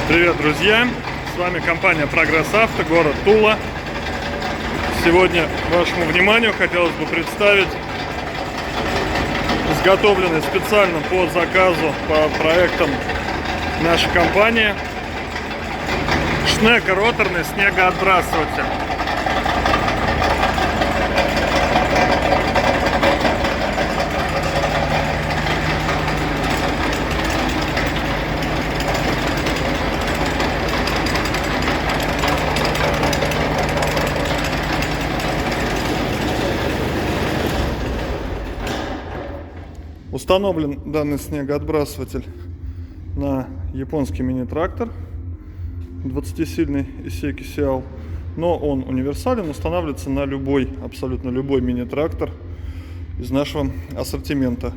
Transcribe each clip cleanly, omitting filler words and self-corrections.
Привет, друзья! С вами компания Прогресс Авто, город Тула. Сегодня вашему вниманию хотелось бы представить изготовленный специально по заказу, по проектам нашей компании шнекороторный снегоотбрасыватель. Установлен данный снегоотбрасыватель на японский мини-трактор 20-сильный Исеки Сиал, но он универсален, устанавливается на любой, абсолютно любой мини-трактор из нашего ассортимента.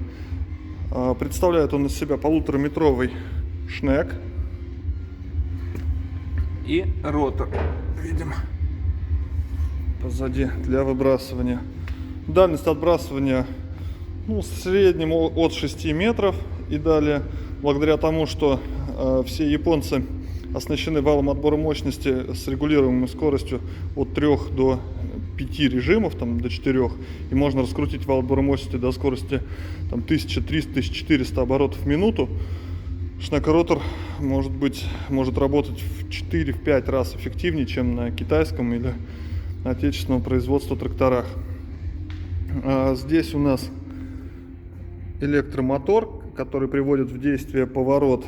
Представляет он из себя 1,5-метровый шнек и ротор, видим, позади для выбрасывания. Дальность отбрасывания в среднем от 6 метров и далее. Благодаря тому, что все японцы оснащены валом отбора мощности с регулируемой скоростью от 3 до 5 режимов, там, до 4, и можно раскрутить вал отбора мощности до скорости 1300-1400 оборотов в минуту, шнекоротор может работать в 4-5 раз эффективнее, чем на китайском или отечественном производства тракторах. Здесь у нас электромотор, который приводит в действие поворот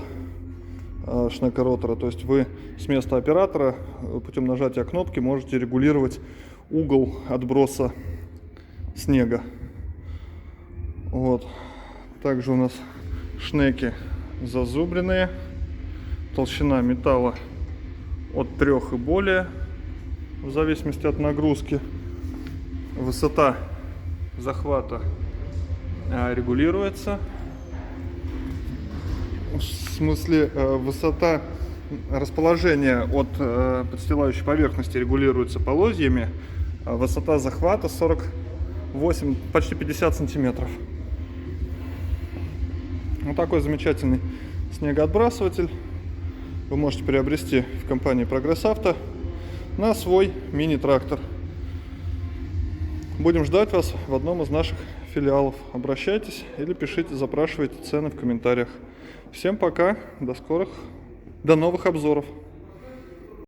шнекоротора. То есть вы с места оператора путем нажатия кнопки можете регулировать угол отброса снега. Вот. Также у нас шнеки зазубренные. Толщина металла от 3 и более, в зависимости от нагрузки. Высота захвата регулируется. В смысле, высота расположения от подстилающей поверхности регулируется полозьями, а высота захвата 48, почти 50 сантиметров. Вот такой замечательный снегоотбрасыватель вы можете приобрести в компании Прогресс Авто на свой мини-трактор. Будем ждать вас в одном из наших филиалов. Обращайтесь или пишите, запрашивайте цены в комментариях. Всем пока, до новых обзоров.